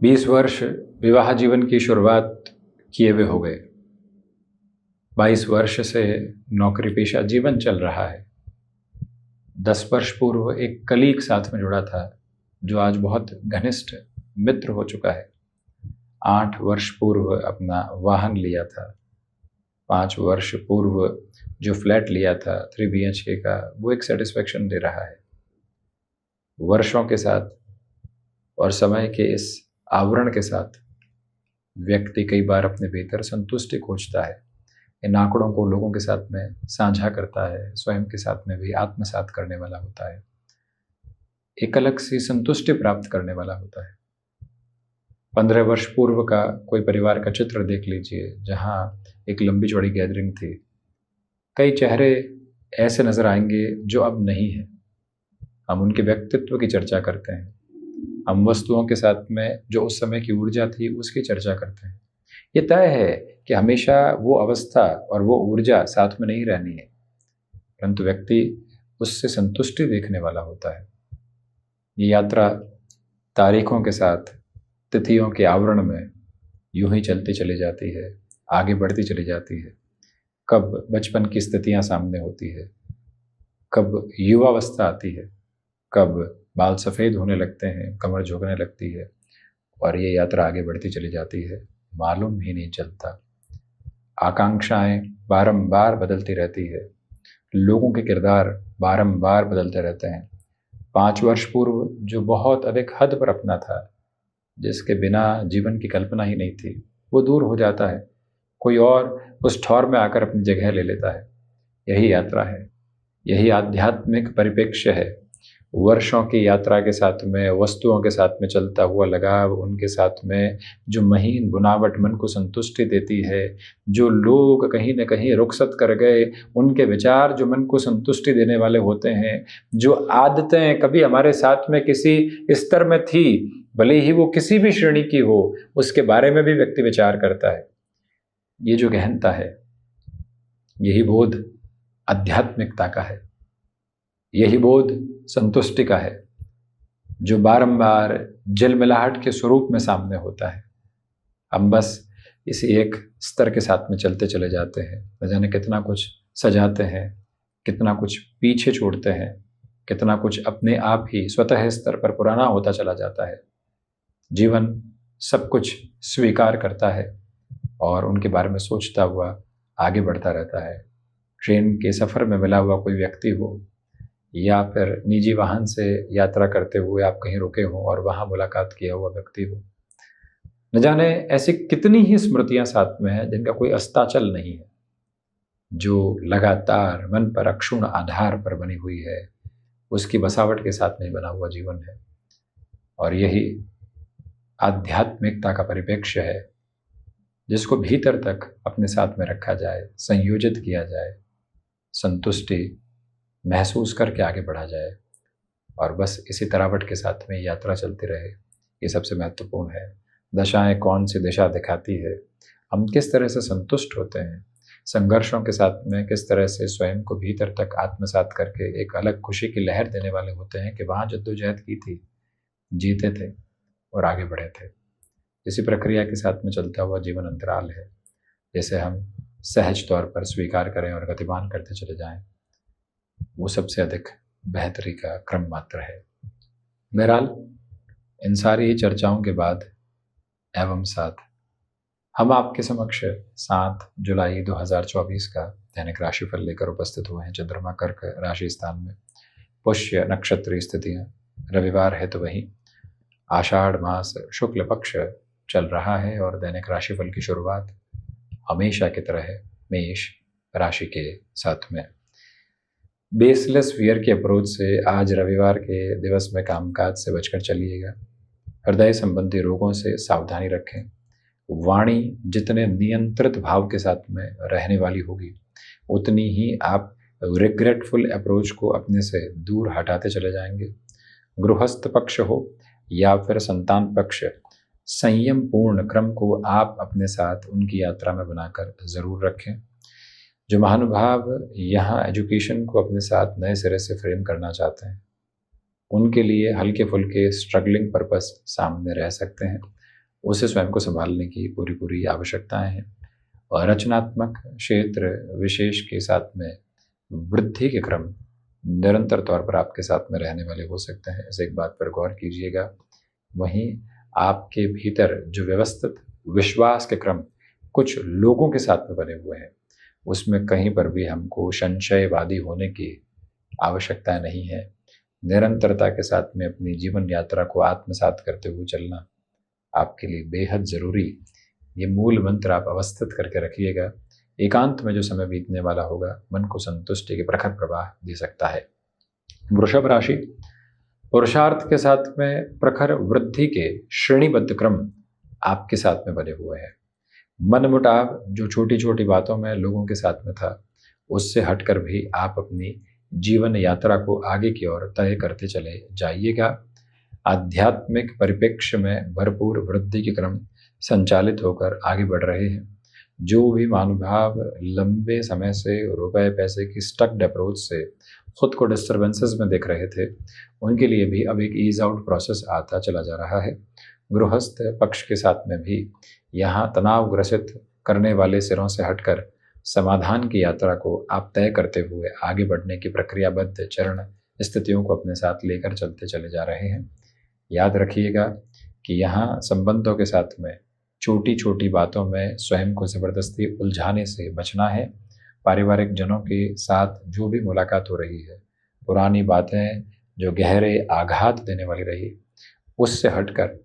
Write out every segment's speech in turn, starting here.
20 वर्ष विवाह जीवन की शुरुआत किए हुए हो गए। 22 वर्ष से नौकरी पेशा जीवन चल रहा है। 10 वर्ष पूर्व एक कलीग साथ में जुड़ा था जो आज बहुत घनिष्ठ मित्र हो चुका है। 8 वर्ष पूर्व अपना वाहन लिया था। 5 वर्ष पूर्व जो फ्लैट लिया था 3 BHK का, वो एक सेटिस्फेक्शन दे रहा है। वर्षों के साथ और समय के इस आवरण के साथ व्यक्ति कई बार अपने भीतर संतुष्टि खोजता है। इन आंकड़ों को लोगों के साथ में साझा करता है, स्वयं के साथ में भी आत्मसात करने वाला होता है, एक अलग सी संतुष्टि प्राप्त करने वाला होता है। 15 वर्ष पूर्व का कोई परिवार का चित्र देख लीजिए, जहाँ एक लंबी चौड़ी गैदरिंग थी। कई चेहरे ऐसे नजर आएंगे जो अब नहीं है। हम उनके व्यक्तित्व की चर्चा करते हैं, हम वस्तुओं के साथ में जो उस समय की ऊर्जा थी उसकी चर्चा करते हैं। ये तय है कि हमेशा वो अवस्था और वो ऊर्जा साथ में नहीं रहनी है, परंतु व्यक्ति उससे संतुष्टि देखने वाला होता है। ये यात्रा तारीखों के साथ, तिथियों के आवरण में यूं ही चलती चली जाती है, आगे बढ़ती चली जाती है। कब बचपन की स्थितियां सामने होती है, कब युवावस्था आती है, कब बाल सफ़ेद होने लगते हैं, कमर झुकने लगती है, और ये यात्रा आगे बढ़ती चली जाती है, मालूम ही नहीं चलता। आकांक्षाएं बारंबार बदलती रहती है, लोगों के किरदार बारंबार बदलते रहते हैं। 5 वर्ष पूर्व जो बहुत अधिक हद पर अपना था, जिसके बिना जीवन की कल्पना ही नहीं थी, वो दूर हो जाता है। कोई और उस ठौर में आकर अपनी जगह ले लेता है। यही यात्रा है, यही आध्यात्मिक परिप्रेक्ष्य है। वर्षों की यात्रा के साथ में, वस्तुओं के साथ में चलता हुआ लगाव, उनके साथ में जो महीन बुनावट मन को संतुष्टि देती है, जो लोग कहीं न कहीं रुखसत कर गए, उनके विचार जो मन को संतुष्टि देने वाले होते हैं, जो आदतें कभी हमारे साथ में किसी स्तर में थी, भले ही वो किसी भी श्रेणी की हो, उसके बारे में भी व्यक्ति विचार करता है। ये जो गहनता है, यही बोध आध्यात्मिकता का है, यही बोध संतुष्टि का है, जो बारंबार जलमिलाहट के स्वरूप में सामने होता है। हम बस इसी एक स्तर के साथ में चलते चले जाते हैं, न जाने कितना कुछ सजाते हैं, कितना कुछ पीछे छोड़ते हैं, कितना कुछ अपने आप ही स्वतः स्तर पर पुराना होता चला जाता है। जीवन सब कुछ स्वीकार करता है और उनके बारे में सोचता हुआ आगे बढ़ता रहता है। ट्रेन के सफ़र में मिला हुआ कोई व्यक्ति हो, या फिर निजी वाहन से यात्रा करते हुए आप कहीं रुके हों और वहाँ मुलाकात किया हुआ व्यक्ति हो, न जाने ऐसी कितनी ही स्मृतियां साथ में हैं जिनका कोई अस्ताचल नहीं है, जो लगातार मन पर अक्षुण आधार पर बनी हुई है, उसकी बसावट के साथ नहीं बना हुआ जीवन है। और यही आध्यात्मिकता का परिप्रेक्ष्य है, जिसको भीतर तक अपने साथ में रखा जाए, संयोजित किया जाए, संतुष्टि महसूस करके आगे बढ़ा जाए, और बस इसी तरावट के साथ में यात्रा चलती रहे। ये सबसे महत्वपूर्ण है। दशाएं कौन सी दिशा दिखाती है, हम किस तरह से संतुष्ट होते हैं, संघर्षों के साथ में किस तरह से स्वयं को भीतर तक आत्मसात करके एक अलग खुशी की लहर देने वाले होते हैं कि वहाँ जद्दोजहद की थी, जीते थे और आगे बढ़े थे। इसी प्रक्रिया के साथ में चलता हुआ जीवन अंतराल है, जैसे हम सहज तौर पर स्वीकार करें और गतिमान करते चले जाएं, वो सबसे अधिक बेहतरी का क्रम मात्र है। बहरहाल, इन सारी चर्चाओं के बाद एवं साथ हम आपके समक्ष 7 जुलाई 2024 का दैनिक राशिफल लेकर उपस्थित हुए हैं। चंद्रमा कर्क राशि स्थान में, पुष्य नक्षत्र स्थितियां, रविवार है तो वही आषाढ़ मास शुक्ल पक्ष चल रहा है, और दैनिक राशिफल की शुरुआत हमेशा की तरह मेष राशि के साथ में बेसलेस फियर की अप्रोच से आज रविवार के दिवस में कामकाज से बचकर चलिएगा। हृदय संबंधी रोगों से सावधानी रखें। वाणी जितने नियंत्रित भाव के साथ में रहने वाली होगी, उतनी ही आप रिग्रेटफुल अप्रोच को अपने से दूर हटाते चले जाएंगे। गृहस्थ पक्ष हो या फिर संतान पक्ष, संयम पूर्ण क्रम को आप अपने साथ उनकी यात्रा में बनाकर जरूर रखें। जो महानुभाव यहाँ एजुकेशन को अपने साथ नए सिरे से फ्रेम करना चाहते हैं, उनके लिए हल्के फुल्के स्ट्रगलिंग पर्पस सामने रह सकते हैं। उसे स्वयं को संभालने की पूरी पूरी आवश्यकताएं हैं। और रचनात्मक क्षेत्र विशेष के साथ में वृद्धि के क्रम निरंतर तौर पर आपके साथ में रहने वाले हो सकते हैं, इस एक बात पर गौर कीजिएगा। वहीं आपके भीतर जो व्यवस्थित विश्वास के क्रम कुछ लोगों के साथ में बने हुए हैं, उसमें कहीं पर भी हमको संशयवादी होने की आवश्यकता नहीं है। निरंतरता के साथ में अपनी जीवन यात्रा को आत्मसात करते हुए चलना आपके लिए बेहद ज़रूरी, ये मूल मंत्र आप अवस्थित करके रखिएगा। एकांत में जो समय बीतने वाला होगा मन को संतुष्टि के प्रखर प्रवाह दे सकता है। वृषभ राशि, पुरुषार्थ के साथ में प्रखर वृद्धि के श्रेणीबद्ध क्रम आपके साथ में बने हुए हैं। मनमुटाव जो छोटी छोटी बातों में लोगों के साथ में था, उससे हटकर भी आप अपनी जीवन यात्रा को आगे की ओर तय करते चले जाइएगा। आध्यात्मिक परिप्रेक्ष्य में भरपूर वृद्धि के क्रम संचालित होकर आगे बढ़ रहे हैं। जो भी महानुभाव लंबे समय से रुपए पैसे की स्टक्ड अप्रोच से खुद को डिस्टर्बेंसेस में देख रहे थे, उनके लिए भी अब एक ईज आउट प्रोसेस आता चला जा रहा है। गृहस्थ पक्ष के साथ में भी यहाँ तनाव ग्रसित करने वाले सिरों से हटकर समाधान की यात्रा को आप तय करते हुए आगे बढ़ने की प्रक्रियाबद्ध चरण स्थितियों को अपने साथ लेकर चलते चले जा रहे हैं। याद रखिएगा कि यहाँ संबंधों के साथ में छोटी छोटी बातों में स्वयं को ज़बरदस्ती उलझाने से बचना है। पारिवारिक जनों के साथ जो भी मुलाकात हो रही है, पुरानी बातें जो गहरे आघात देने वाली रही, उससे हटकर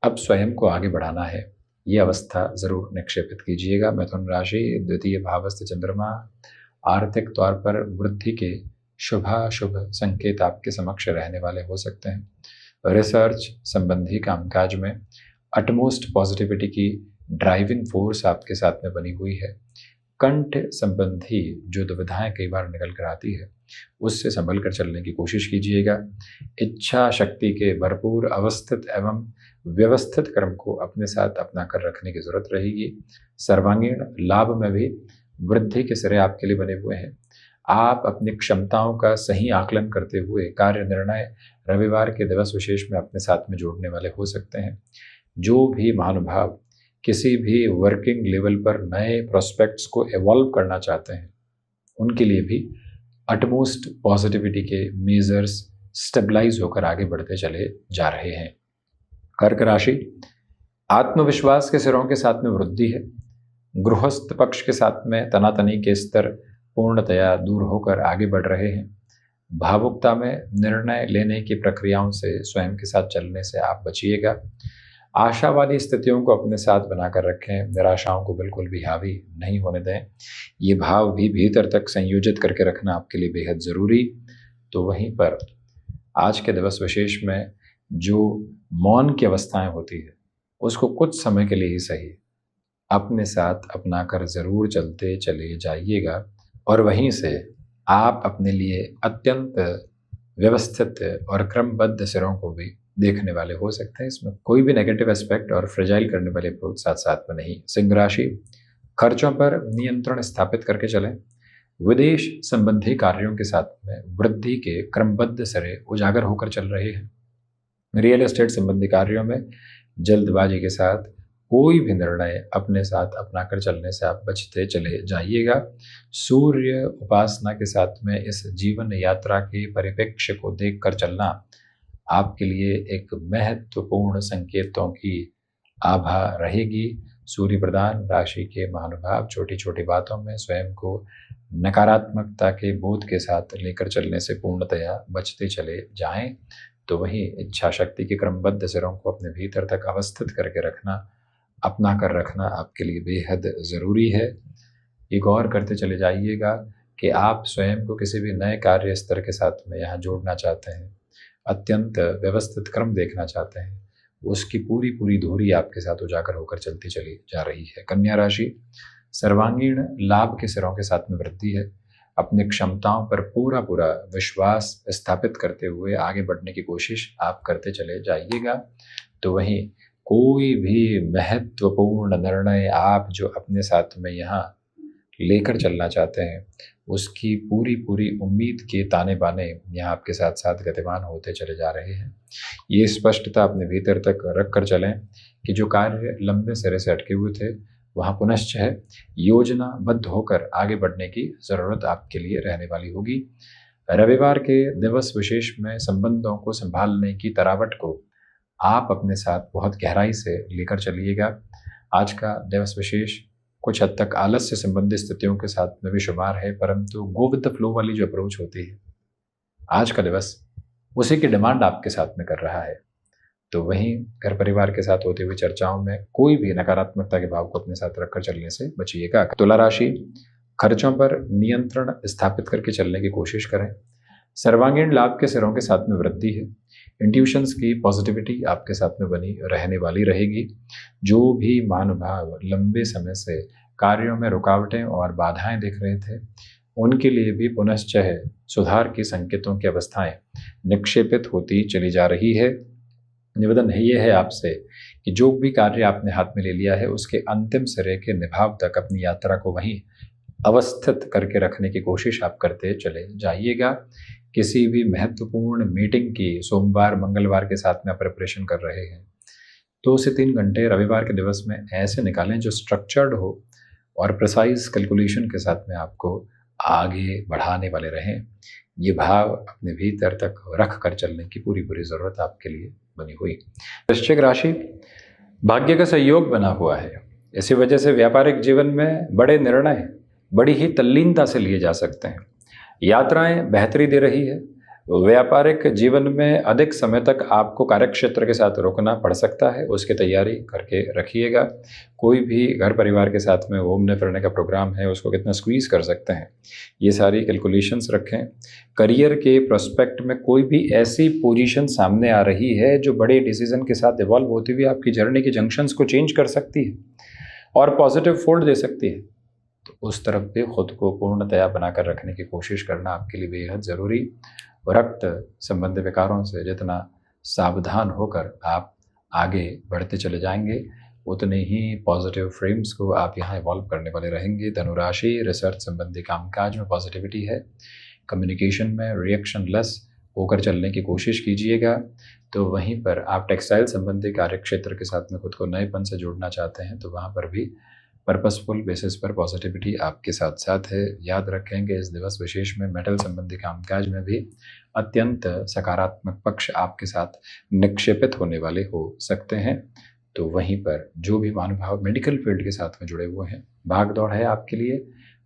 अब स्वयं को आगे बढ़ाना है, ये अवस्था ज़रूर निक्षेपित कीजिएगा। मिथुन राशि, द्वितीय भावस्थ चंद्रमा आर्थिक तौर पर वृद्धि के शुभाशुभ संकेत आपके समक्ष रहने वाले हो सकते हैं। रिसर्च संबंधी कामकाज में अटमोस्ट पॉजिटिविटी की ड्राइविंग फोर्स आपके साथ में बनी हुई है। कंठ संबंधी जो दुविधाएं कई बार निकल कर आती है, उससे संभल कर चलने की कोशिश कीजिएगा। इच्छा शक्ति के भरपूर अवस्थित एवं व्यवस्थित क्रम को अपने साथ अपना कर रखने की जरूरत रहेगी। सर्वांगीण लाभ में भी वृद्धि के सिरे आपके लिए बने हुए हैं। आप अपनी क्षमताओं का सही आकलन करते हुए कार्य निर्णय रविवार के दिवस विशेष में अपने साथ में जोड़ने वाले हो सकते हैं। जो भी महानुभाव किसी भी वर्किंग लेवल पर नए प्रोस्पेक्ट्स को एवॉल्व करना चाहते हैं, उनके लिए भी अटमोस्ट पॉजिटिविटी के मेजर्स स्टेबलाइज होकर आगे बढ़ते चले जा रहे हैं। कर्क राशि, आत्मविश्वास के सिरों के साथ में वृद्धि है। गृहस्थ पक्ष के साथ में तनातनी के स्तर पूर्णतया दूर होकर आगे बढ़ रहे हैं। भावुकता में निर्णय लेने की प्रक्रियाओं से स्वयं के साथ चलने से आप बचिएगा। आशावादी स्थितियों को अपने साथ बनाकर रखें, निराशाओं को बिल्कुल भी हावी नहीं होने दें। ये भाव भी भीतर तक संयोजित करके रखना आपके लिए बेहद ज़रूरी। तो वहीं पर आज के दिवस विशेष में जो मौन की अवस्थाएं होती है, उसको कुछ समय के लिए ही सही अपने साथ अपना कर ज़रूर चलते चले जाइएगा। और वहीं से आप अपने लिए अत्यंत व्यवस्थित और क्रमबद्ध सिरों को भी देखने वाले हो सकते हैं। इसमें कोई भी नेगेटिव एस्पेक्ट और फ्रेजाइल करने वाले अप्रोच साथ साथ में नहीं। सिंह राशि, खर्चों पर नियंत्रण स्थापित करके चलें। विदेश संबंधी कार्यों के साथ में वृद्धि के क्रमबद्ध सिरे उजागर होकर चल रहे हैं। रियल एस्टेट संबंधी कार्यों में जल्दबाजी के साथ कोई भी निर्णय अपने साथ अपना कर चलने से आप बचते चले जाइएगा। सूर्य उपासना के साथ में इस जीवन यात्रा के परिप्रेक्ष्य को देख कर चलना आपके लिए एक महत्वपूर्ण संकेतों की आभा रहेगी। सूर्य प्रधान राशि के महानुभाव छोटी छोटी बातों में स्वयं को नकारात्मकता के बोध के साथ लेकर चलने से पूर्णतया बचते चले जाएं। तो वहीं इच्छा शक्ति के क्रमबद्ध सिरों को अपने भीतर तक अवस्थित करके रखना, अपना कर रखना आपके लिए बेहद ज़रूरी है। ये गौर करते चले जाइएगा कि आप स्वयं को किसी भी नए कार्य स्तर के साथ में यहाँ जोड़ना चाहते हैं, अत्यंत व्यवस्थित क्रम देखना चाहते हैं, उसकी पूरी पूरी धुरी आपके साथ उजागर होकर चलती चली जा रही है। कन्या राशि, सर्वांगीण लाभ के सिरों के साथ में वृद्धि है। अपनी क्षमताओं पर पूरा पूरा विश्वास स्थापित करते हुए आगे बढ़ने की कोशिश आप करते चले जाइएगा। तो वहीं कोई भी महत्वपूर्ण निर्णय आप जो अपने साथ में यहाँ लेकर चलना चाहते हैं, उसकी पूरी पूरी उम्मीद के ताने बाने यहाँ आपके साथ साथ गतिमान होते चले जा रहे हैं। ये स्पष्टता अपने भीतर तक रख कर चलें कि जो कार्य लंबे सिरे से अटके हुए थे वहाँ पुनश्च है योजनाबद्ध होकर आगे बढ़ने की ज़रूरत आपके लिए रहने वाली होगी। रविवार के दिवस विशेष में संबंधों को संभालने की तरावट को आप अपने साथ बहुत गहराई से लेकर चलिएगा। आज का दिवस विशेष कुछ हद तक आलस से संबंधित स्थितियों के साथ में भी शुमार है, परंतु गो विद द फ्लो वाली जो अप्रोच होती है आज का दिवस उसी की डिमांड आपके साथ में कर रहा है। तो वहीं घर परिवार के साथ होती हुई चर्चाओं में कोई भी नकारात्मकता के भाव को अपने साथ रखकर चलने से बचिएगा। तुला राशि, खर्चों पर नियंत्रण स्थापित करके चलने की कोशिश करें। सर्वांगीण लाभ के सिरों के साथ में वृद्धि है। इंट्यूशंस की पॉजिटिविटी आपके साथ में बनी रहने वाली रहेगी। जो भी महानुभाव लंबे समय से कार्यों में रुकावटें और बाधाएं देख रहे थे उनके लिए भी पुनश्चः सुधार की संकेतों की अवस्थाएं निक्षेपित होती चली जा रही है। निवेदन है ये है आपसे कि जो भी कार्य आपने हाथ में ले लिया है उसके अंतिम सिरे के निभाव तक अपनी यात्रा को वहीं अवस्थित करके रखने की कोशिश आप करते चले जाइएगा। किसी भी महत्वपूर्ण मीटिंग की सोमवार मंगलवार के साथ में प्रिपरेशन कर रहे हैं 2 से 3 घंटे रविवार के दिवस में ऐसे निकालें जो स्ट्रक्चर्ड हो और प्रिसाइज कैलकुलेशन के साथ में आपको आगे बढ़ाने वाले रहें। ये भाव अपने भीतर तक रख कर चलने की पूरी पूरी ज़रूरत आपके लिए बनी हुई। वृश्चिक राशि, भाग्य का सहयोग बना हुआ है। इसी वजह से व्यापारिक जीवन में बड़े निर्णय बड़ी ही तल्लीनता से लिए जा सकते हैं। यात्राएं बेहतरी दे रही है। व्यापारिक जीवन में अधिक समय तक आपको कार्यक्षेत्र के साथ रुकना पड़ सकता है, उसकी तैयारी करके रखिएगा। कोई भी घर परिवार के साथ में घूमने फिरने का प्रोग्राम है उसको कितना स्क्वीज कर सकते हैं, ये सारी कैलकुलेशंस रखें। करियर के प्रोस्पेक्ट में कोई भी ऐसी पोजीशन सामने आ रही है जो बड़े डिसीजन के साथ इवॉल्व होती हुई आपकी जर्नी के जंक्शंस को चेंज कर सकती है और पॉजिटिव फोल्ड दे सकती है, तो उस तरफ भी खुद को पूर्णतया बनाकर रखने की कोशिश करना आपके लिए बेहद ज़रूरी। रक्त संबंधी विकारों से जितना सावधान होकर आप आगे बढ़ते चले जाएंगे उतने ही पॉजिटिव फ्रेम्स को आप यहाँ इवॉल्व करने वाले रहेंगे। धनुराशि, रिसर्च संबंधी कामकाज में पॉजिटिविटी है। कम्युनिकेशन में रिएक्शन लेस होकर चलने की कोशिश कीजिएगा। तो वहीं पर आप टेक्सटाइल संबंधी कार्यक्षेत्र के साथ में खुद को नएपन से जोड़ना चाहते हैं तो वहाँ पर भी पर्पसफुल बेसिस पर पॉजिटिविटी आपके साथ साथ है। याद रखेंगे इस दिवस विशेष में मेटल संबंधी कामकाज में भी अत्यंत सकारात्मक पक्ष आपके साथ निक्षेपित होने वाले हो सकते हैं। तो वहीं पर जो भी महानुभाव मेडिकल फील्ड के साथ में जुड़े हुए हैं, भाग दौड़ है आपके लिए,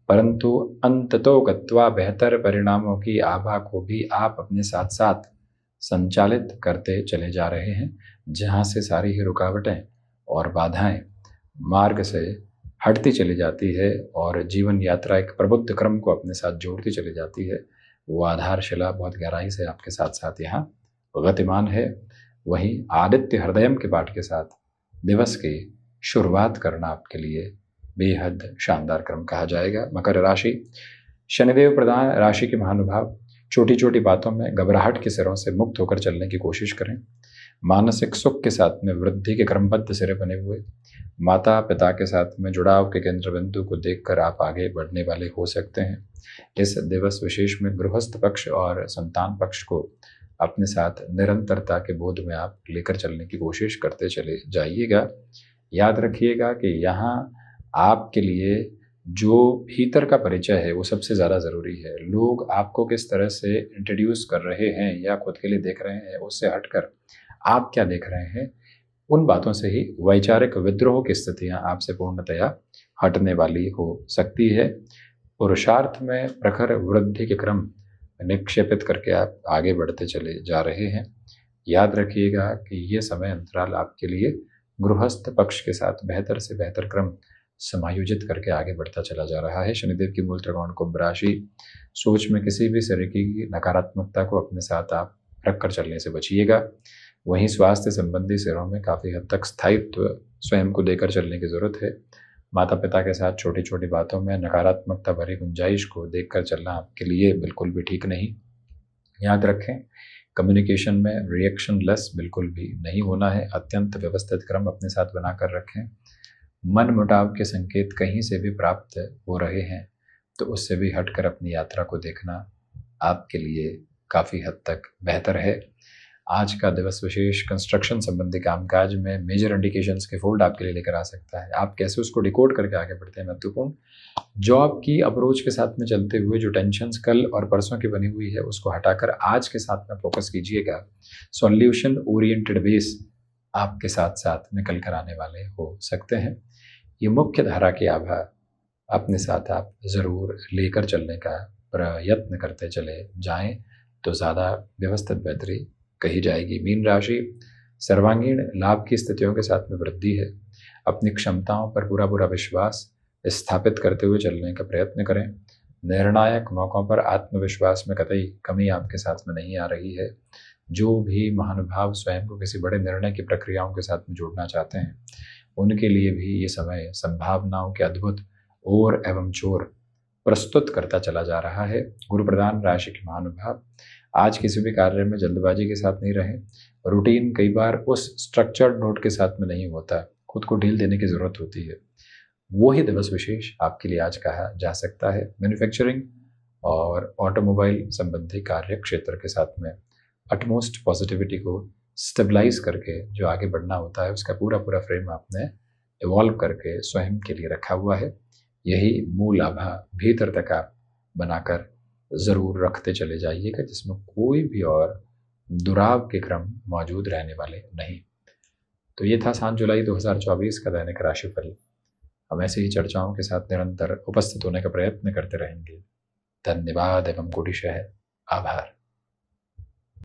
परंतु अंततो गत्वा बेहतर परिणामों की आभा को भी आप अपने साथ साथ संचालित करते चले जा रहे हैं, जहाँ से सारी ही रुकावटें और बाधाएं मार्ग से हटती चली जाती है और जीवन यात्रा एक प्रबुद्ध क्रम को अपने साथ जोड़ती चली जाती है। वो आधारशिला बहुत गहराई से आपके साथ साथ यहाँ गतिमान है। वहीं आदित्य हृदयम के पाठ के साथ दिवस की शुरुआत करना आपके लिए बेहद शानदार क्रम कहा जाएगा। मकर राशि, शनिदेव प्रधान राशि के महानुभाव छोटी छोटी बातों में घबराहट के सिरों से मुक्त होकर चलने की कोशिश करें। मानसिक सुख के साथ में वृद्धि के क्रमबद्ध सिरे बने हुए, माता पिता के साथ में जुड़ाव के केंद्र बिंदु को देखकर आप आगे बढ़ने वाले हो सकते हैं। इस दिवस विशेष में गृहस्थ पक्ष और संतान पक्ष को अपने साथ निरंतरता के बोध में आप लेकर चलने की कोशिश करते चले जाइएगा। याद रखिएगा कि यहाँ आपके लिए जो भीतर का परिचय है वो सबसे ज़्यादा ज़रूरी है। लोग आपको किस तरह से इंट्रोड्यूस कर रहे हैं या खुद के लिए देख रहे हैं, उससे हटकर आप क्या देख रहे हैं, उन बातों से ही वैचारिक विद्रोह की स्थितियां आपसे पूर्णतया हटने वाली हो सकती है। पुरुषार्थ में प्रखर वृद्धि के क्रम निक्षेपित करके आप आगे बढ़ते चले जा रहे हैं। याद रखिएगा कि ये समय अंतराल आपके लिए गृहस्थ पक्ष के साथ बेहतर से बेहतर क्रम समायोजित करके आगे बढ़ता चला जा रहा है। शनिदेव की मूल त्रिकोण कुंभ राशि, सोच में किसी भी तरह की नकारात्मकता को अपने साथ आप रख कर चलने से बचिएगा। वहीं स्वास्थ्य संबंधी सिरों में काफ़ी हद तक स्थायित्व स्वयं को देकर चलने की ज़रूरत है। माता पिता के साथ छोटी छोटी बातों में नकारात्मकता भरी गुंजाइश को देखकर चलना आपके लिए बिल्कुल भी ठीक नहीं। याद रखें, कम्युनिकेशन में रिएक्शन लेस बिल्कुल भी नहीं होना है। अत्यंत व्यवस्थित क्रम अपने साथ बनाकर रखें। मन मुटाव के संकेत कहीं से भी प्राप्त हो रहे हैं तो उससे भी हटकर अपनी यात्रा को देखना आपके लिए काफ़ी हद तक बेहतर है। आज का दिवस विशेष कंस्ट्रक्शन संबंधी कामकाज में मेजर इंडिकेशंस के फोल्ड आपके लिए लेकर आ सकता है। आप कैसे उसको डिकोड करके आगे बढ़ते हैं महत्वपूर्ण। जॉब की अप्रोच के साथ में चलते हुए जो टेंशन्स कल और परसों की बनी हुई है उसको हटाकर आज के साथ में फोकस कीजिएगा। सॉल्यूशन ओरिएंटेड बेस आपके साथ साथ निकल कर आने वाले हो सकते हैं। ये मुख्य धारा की आभा अपने साथ आप ज़रूर लेकर चलने का प्रयत्न करते चले जाएं तो ज़्यादा व्यवस्थित बेहतरी कही जाएगी। मीन राशि, सर्वांगीण लाभ की स्थितियों के साथ में वृद्धि है। अपनी क्षमताओं पर पूरा पूरा विश्वास स्थापित करते हुए चलने का प्रयत्न करें। निर्णायक मौक़ों पर आत्मविश्वास में कतई कमी आपके साथ में नहीं आ रही है। जो भी महानुभाव स्वयं को किसी बड़े निर्णय की प्रक्रियाओं के साथ में जोड़ना चाहते हैं उनके लिए भी ये समय संभावनाओं के अद्भुत और एवं चोर प्रस्तुत करता चला जा रहा है। गुरु प्रधान राशि के महानुभाव, आज किसी भी कार्य में जल्दबाजी के साथ नहीं रहें। रूटीन कई बार उस स्ट्रक्चर्ड नोट के साथ में नहीं होता, खुद को ढील देने की ज़रूरत होती है। वही दिवस विशेष आपके लिए आज कहा जा सकता है। मैन्युफैक्चरिंग और ऑटोमोबाइल संबंधी कार्य क्षेत्र के साथ में अटमोस्ट पॉजिटिविटी को स्टेबलाइज करके जो आगे बढ़ना होता है उसका पूरा पूरा फ्रेम आपने इवॉल्व करके स्वयं के लिए रखा हुआ है। यही मूल आभा भीतर तक आप बनाकर ज़रूर रखते चले जाइएगा जिसमें कोई भी और दुराव के क्रम मौजूद रहने वाले नहीं। तो ये था 7 जुलाई 2024 का दैनिक राशिफल। हम ऐसे ही चर्चाओं के साथ निरंतर उपस्थित होने का प्रयत्न करते रहेंगे। धन्यवाद एवं कोटिशः आभार।